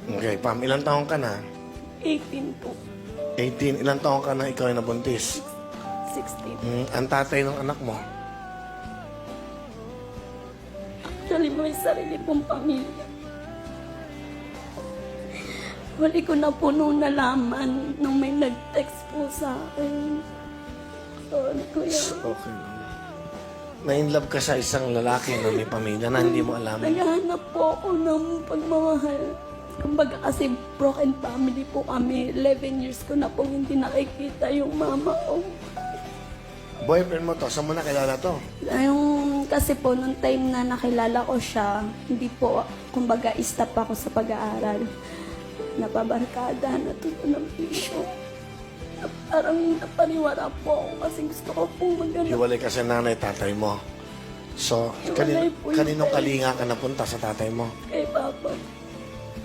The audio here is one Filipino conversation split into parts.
Okay, Pam, ilang taong ka na? 18 po. 18. Ilang taong ka na ikaw ay nabuntis? 16. Ang tatay ng anak mo? Actually, may sarili pong pamilya. Huli ko na po nung nalaman nung may nag-text po sa akin. Sorry, kuya. Okay. Na-inlove ka sa isang lalaki na may pamilya na hindi mo alam. Naghahanap po ako ng pagmamahal. Kumbaga kasi broken family po kami. 11 years ko na po hindi nakikita yung mama ko. Boyfriend mo to? Saan mo nakilala to? Kasi po, nung time na nakilala ko siya, hindi po, kumbaga, stop ako sa pag-aaral. Napabarkada, natuto ng bisyo. Parang napaniwala po ako kasi gusto ko po maghanap. Hiwalay ka sa nanay, tatay mo. So, Hiwalay po yun. kaninong kalinga ka napunta sa tatay mo? Kay Papa.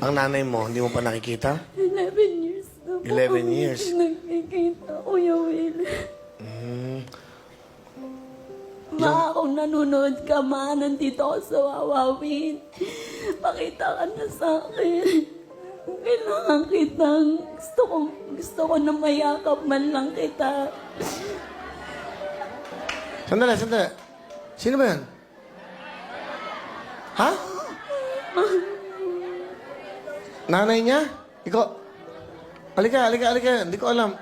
Ang nanay mo, hindi mo pa nakikita? 11 years na po. 11 years. Nagkikita, Kuya Will. Ma, kung nanonood ka, ma, nandito ako sa Wawawin. Pakita ka na sa akin. Kailangan kitang, gusto ko na mayakap man lang kita. Sandali. Sino ba yan? Ha? Nanay niya? Ikaw? Halika. Hindi ko alam.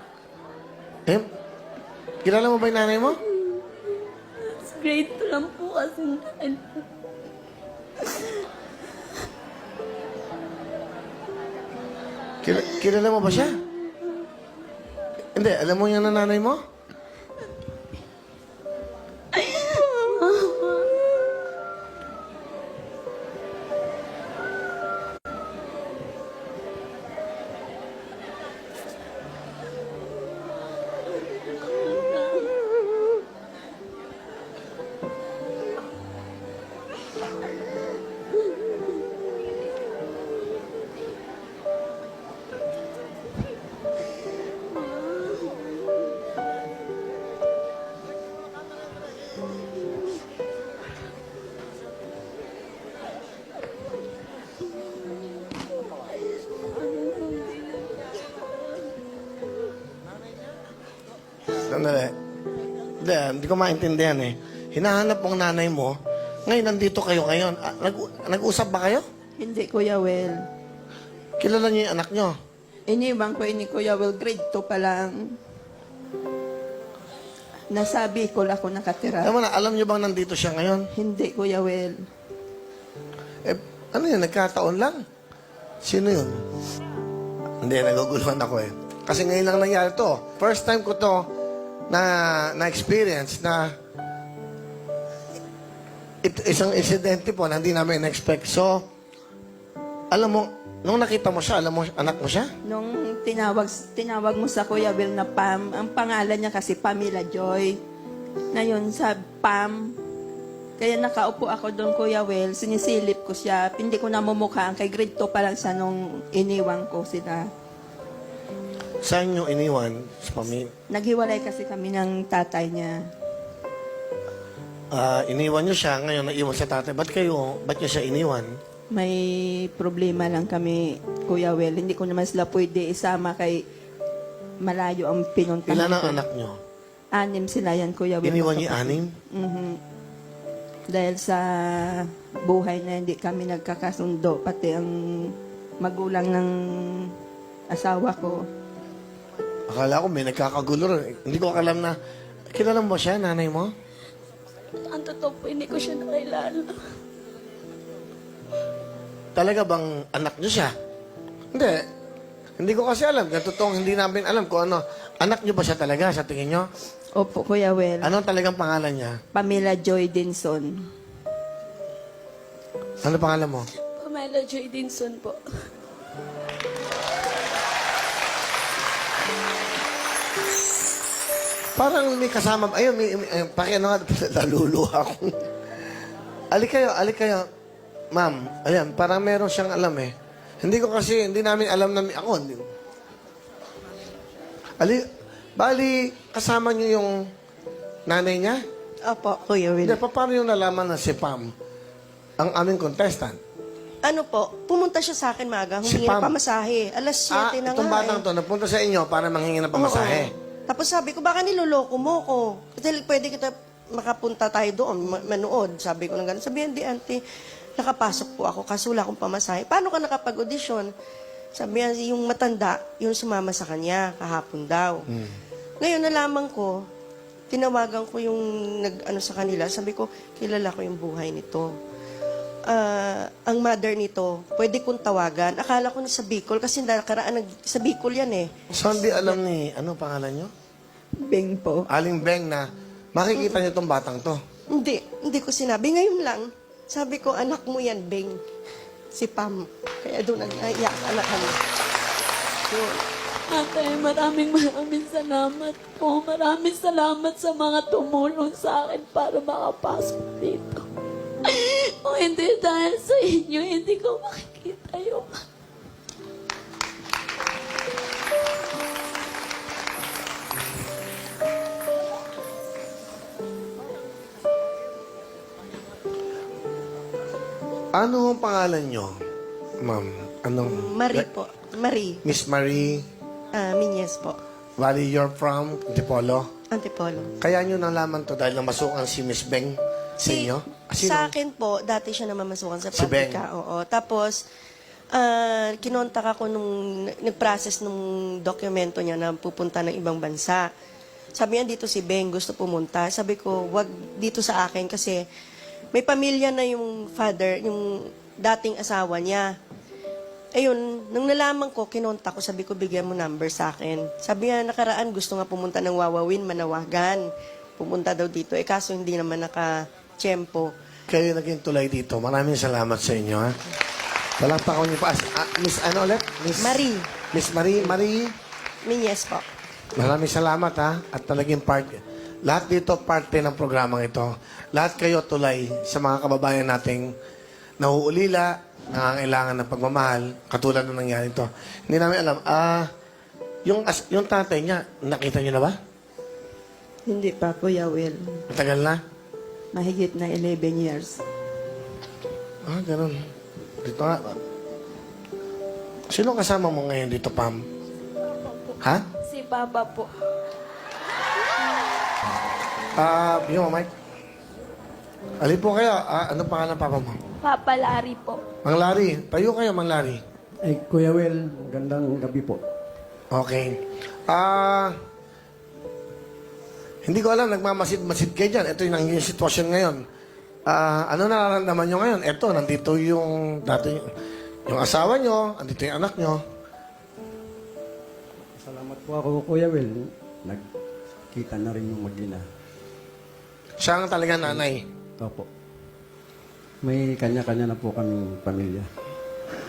Kilala mo ba yung nanay mo? Grade 2 lang po kasi dahil Kilala mo ba siya? Hindi, alam mo yung nanay mo? Sandali. Hindi ko maintindihan eh. Hinahanap mong nanay mo, ngayon nandito kayo ngayon. Nag-usap ba kayo? Hindi, Kuya Will. Kilala niyo yung anak niyo? Iniwan ko ini Kuya Will, grade 2 pa lang. Nasabi ko lang ako nakatira. Alam niyo bang nandito siya ngayon? Hindi, Kuya Will. Ano yun, nagkataon lang? Sino yun? Hindi, naguguluhan ako eh. Kasi ngayon lang nangyari to. First time ko to na-experience na isang insidente po na hindi namin na-expect. So, alam mo, nung nakita mo siya, alam mo, anak mo siya? Nung tinawag mo sa Kuya Will na Pam, ang pangalan niya kasi Pamela Joy. Ngayon, sa Pam, kaya nakaupo ako doon, Kuya Will, sinisilip ko siya, hindi ko namumukhaan, kay grade 2 pa lang siya nung iniwan ko sila. Saan nyo iniwan sa pamilya? Naghiwalay kasi kami ng tatay niya. Iniwan nyo siya, ngayon naiwan sa tatay. Ba't nyo siya iniwan? May problema lang kami, Kuya Will. Hindi ko naman sila pwede isama kay malayo ang pinuntahan Ilan ang ko. anak nyo? 6 sila yan, Kuya Will. Iniwan niyo 6? Dahil sa buhay na hindi kami nagkakasundo, pati ang magulang ng asawa ko. Akala ko may nagkakagulo rin. Hindi ko alam na, kilala mo siya, nanay mo? ang totoo po, hindi ko siya nakilala. Talaga bang anak niyo siya? Hindi. Hindi ko kasi alam. Totoong hindi namin alam kung ano. Anak niyo ba siya talaga sa tingin niyo? Opo, Kuya Will. Ano talagang pangalan niya? Pamela Joy Dinson. Ano pangalan mo? Pamela Joy Dinson po. Parang may kasama. Ayun, pakiano nga, naluluha ako. Alik kayo. Ma'am, ayan, parang meron siyang alam eh. Hindi namin alam na ako. Bali, kasama niyo yung nanay niya? Opo, Kuya Will. Hindi, paano yung nalaman na si Pam ang aming contestant? ano po, pumunta siya sa akin maaga, humingi Pam? ng pamasahe. Alas 7 na itong nga batang eh. to, napunta sa inyo para manghingi ng pamasahe. Oo. Tapos sabi ko, baka niloloko mo ko. Kasi pwede kita makapunta tayo doon, manood. Sabi ko lang gano'n. Sabi, hindi, auntie, nakapasok po ako kasi wala akong pamasahe. Paano ka nakapag-audition? Sabi niya, yung matanda, yung sumama sa kanya, kahapon daw. Ngayon, nalaman ko, tinawagan ko yung nag-ano sa kanila. Sabi ko, kilala ko yung buhay nito. Ang mother nito, pwede kong tawagan. Akala ko na sa Bicol, kasi nakaraan sa Bicol yan eh. So, hindi alam ni, ano pangalan nyo? Beng po. Aling Beng na makikita niyo itong batang to. Hindi ko sinabi. Ngayon lang, sabi ko, anak mo yan, Beng. Si Pam. Kaya doon nag-aiyak anak kami. Yun. Ate, maraming salamat po. Maraming salamat sa mga tumulong sa akin para makapasok dito. Kung hindi dahil sa inyo, hindi ko makikita yung... Ano ang pangalan nyo, ma'am? Anong... Marie po. Marie. Miss Marie, Minyes po. Valley, you're from Antipolo. Antipolo. Kaya nyo nalaman to dahil namasukan si Miss Beng sa inyo? Sino? Sa akin po, dati siya namamasukan sa Si Beng. pabrika. Oo. Tapos, kinontak ako nung nag-process nung dokumento niya na pupunta ng ibang bansa. Sabi niya, dito si Beng, gusto pumunta. Sabi ko, wag dito sa akin kasi may pamilya na yung father, yung dating asawa niya. Ayun, nung nalaman ko, kinontak ko, sabi ko, bigyan mo number sa akin. Sabi niya, nakaraan, gusto nga pumunta ng Wawawin, Manawagan. Pumunta daw dito. Kaso hindi naman naka-tiyempo. Kayo naging tulay dito. Maraming salamat sa inyo, ha? Palakpakan niyo pa. Miss, ano ulit? Miss Marie. Miss Marie. Marie, Minyes po. maraming salamat, ha? At talagang lahat dito parte ng programang ito. Lahat kayo tulay sa mga kababayan nating nauulila, nangangailangan ng pagmamahal, katulad ng nangyari ito. Hindi namin alam. Yung tatay niya, nakita niyo na ba? Hindi pa, Kuya Will. Matagal na? Mahigit na 11 years. Ganun. Dito nga. Sino kasama mo ngayon dito, Pam? Ha? Si Papa po. Yung Mike. Alin po kayo? Ano pangalan ng papa mo? Papa Larry po. Mang Larry. Tayo kayo, Mang Larry. Ay, Kuya Will, gandang gabi po. Okay. Hindi ko alam, nagmamasid-masid kayo dyan. Ito yung sitwasyon ngayon. Ano nararamdaman nyo ngayon? Ito, nandito yung yung asawa nyo, nandito yung anak nyo. Salamat po ako, Kuya Will. Nagkita na rin yung mag-ina. Siya ang talaga nanay. Opo. May kanya-kanya na po kaming pamilya.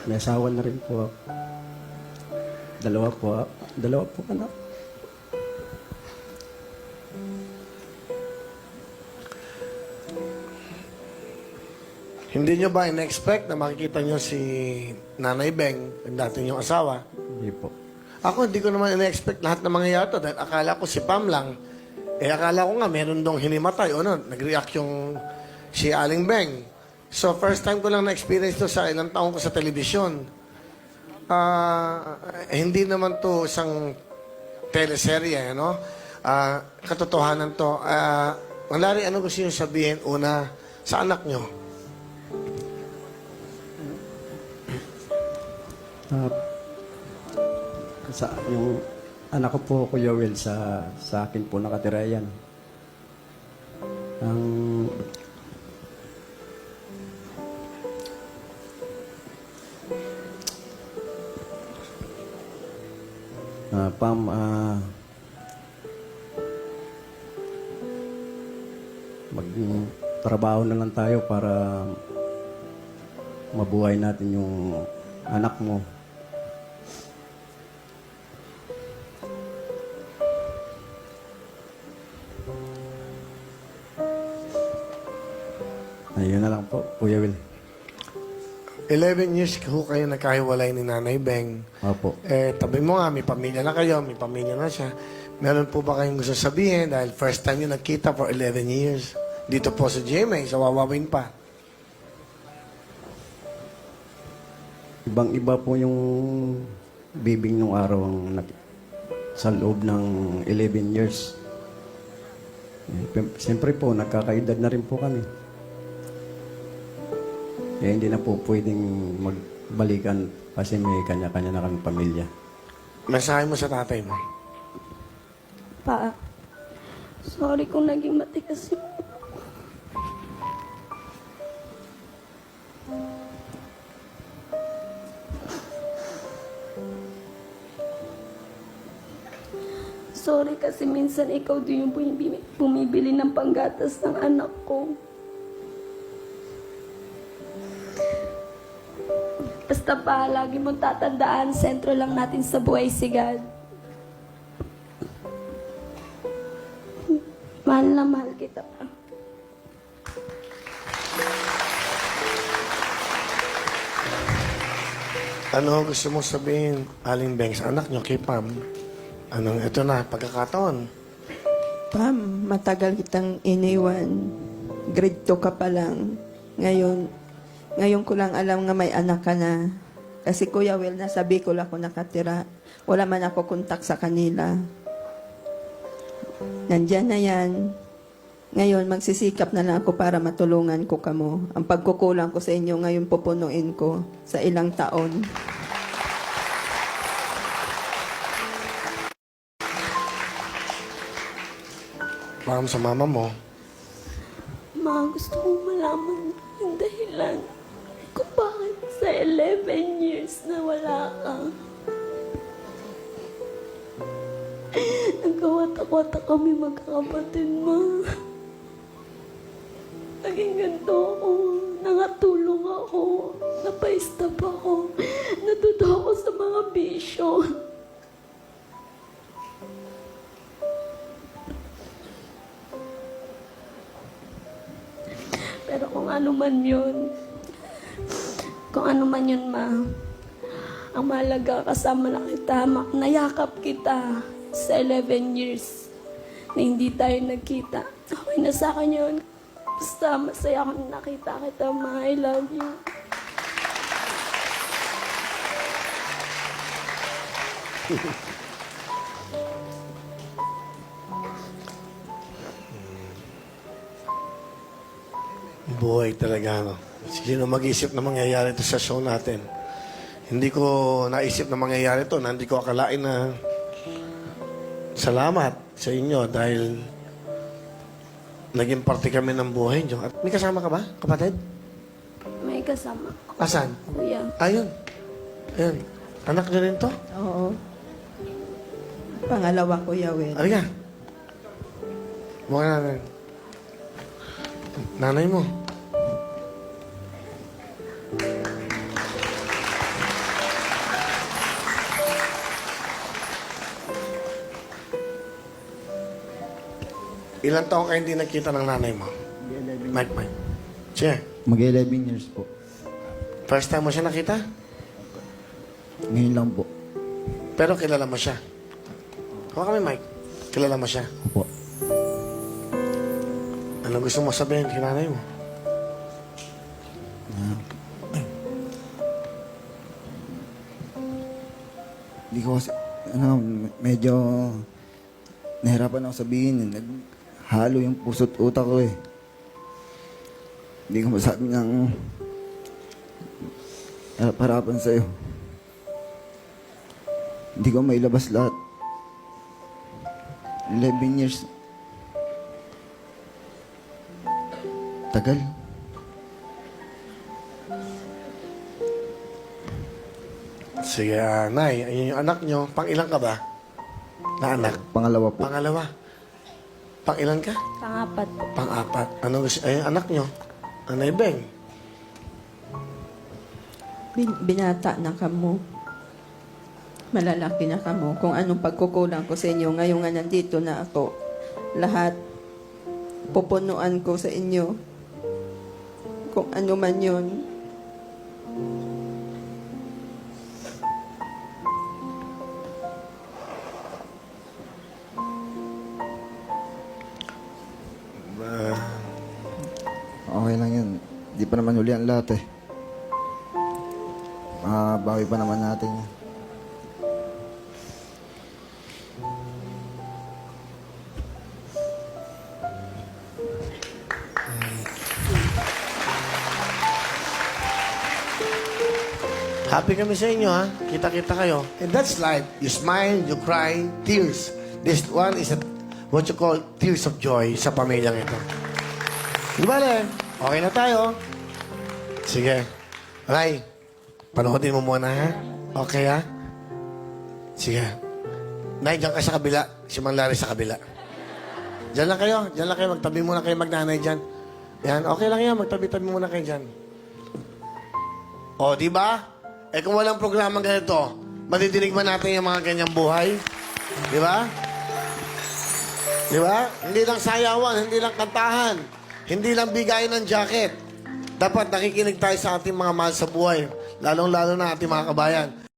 May asawa na rin po. Dalawa po anak. Hindi nyo ba in-expect na makikita nyo si Nanay Beng, yung dating yung asawa? Hindi po. Ako, hindi ko naman in-expect lahat ng mangyayari to dahil akala ko si Pam lang. Akala ko nga meron dong hinimatay o nag-react yung si Aling Beng. So, first time ko lang na-experience to sa ilang taon ko sa telebisyon. Hindi naman to isang teleserye, no? Katotohanan to. Malari, ano gusto nyo sabihin una sa anak nyo? Yung anak ko po, Kuya Will, sa akin po nakatira yan. Ang Pam, magtrabaho na lang tayo para mabuhay natin yung anak mo. Ayun na lang po, Kuya Will. 11 years ho kayo nagkahiwalay ni Nanay Beng. Opo. Tabi mo nga, may pamilya na kayo, may pamilya na siya. Meron po ba kayong gusto sabihin dahil first time nyo nagkita for 11 years? Dito po sa GMA, sa Wawawin pa. Ibang-iba po yung bibing nung araw sa loob ng 11 years. Siyempre po, nagkakaedad na rin po kami. Hindi na po pwedeng magbalikan kasi may kanya-kanya na kami pamilya. Mensahe mo sa tatay mo. Pa, sorry kung naging matigas yung sorry kasi minsan ikaw din yung bumibili ng panggatas ng anak ko. Basta pa, lagi mong tatandaan, sentro lang natin sa buhay si God. Mahal na mahal kita pa. Ano gusto mo sabihin, Aling Beng, sa anak nyo kay Pam? Anong ito na, pagkakataon? Pam, matagal kitang iniwan. Grade 2 ka pa lang. Ngayon ko lang alam nga may anak ka na. Kasi Kuya Will, nasa Bicol ako nakatira. Wala man ako kontak sa kanila. Nandyan na yan. Ngayon, magsisikap na lang ako para matulungan ko kamo. Ang pagkukulang ko sa inyo, ngayon pupunuin ko sa ilang taon. Pam, sa mama mo, Ma, gusto kong malaman yung dahilan kung bakit sa 11 years na wala ka. Nagkawata-wata kami magkakapatid, Ma. Naging ganito ako. Nangatulong ako. Napaistap ako. Natuto ako sa mga bisyo. Pero kung ano man yun, Ma, ang mahalaga kasama na kita, nayakap kita sa 11 years na hindi tayo nagkita. Okay na sa akin yun. Basta masaya ako na nakita kita, Ma. I love you. buhay talaga, no? Sino mag-isip na mangyayari ito sa show natin? Hindi ko naisip na mangyayari ito, na hindi ko akalain na salamat sa inyo dahil naging parte kami ng buhay nyo. At may kasama ka ba, kapatid? May kasama ko, Asan? Kuya. Ayun. Ayun. Anak nyo rin to? Oo. Pangalawa, Kuya Will. Halika. Mukha natin. Nanay mo. Ilan taon kayo hindi nagkita ng nanay mo? Mike. Siya. Mag-11 years po. First time mo siya nakita? Ngayon lang po. Pero kilala mo siya. Huwag kami, Mike. Kilala mo siya. Opo. Ano gusto mo sabihin kay nanay mo? Hindi ko kasi, medyo nahirapan ako sabihin. Naghalo yung puso't utak ko eh. Hindi ko masabi ng harap-harapan sa'yo. Hindi ko mailabas lahat. 11 years. Tagal. Sige, Nay. Ayun yung anak nyo. Pang-ilang ka ba? Na anak? Pangalawa po. Pangalawa. Pang-ilan ka? Pangapat po. Pang-apat. Ano gusto? Ayun, anak nyo. Anay Beng. Binata na kamo. Malalaki na kamo. Kung anong pagkukulang ko sa inyo, ngayon nga nandito na ako. Lahat pupunuan ko sa inyo. Kung ano man yun. Okay lang yan. Di pa naman huli ang lahat eh. mabawi pa naman natin yan. Happy kami sa inyo, ha? Kita-kita kayo. And that's life. You smile, you cry, tears. This one is what you call tears of joy sa pamilyang ito. Di ba, Le? Okay na tayo. Sige. Ray, panoodin mo muna, ha? Okay, ha? Sige. Nay, dyan ka sa kabila. Si Mang Larry sa kabila. Diyan lang kayo. Diyan lang kayo. Magtabi muna kayo magnanay dyan. Yan, okay lang yan. Magtabi-tabi muna kayo dyan. O, di ba? Eh kung walang programang ganito, madidinig ba natin yung mga ganyang buhay? Di ba? Di ba? Hindi lang sayawan, hindi lang kantahan, hindi lang bigayan ng jacket. Dapat nakikinig tayo sa ating mga mahal sa buhay, lalong-lalo na ating mga kabayan.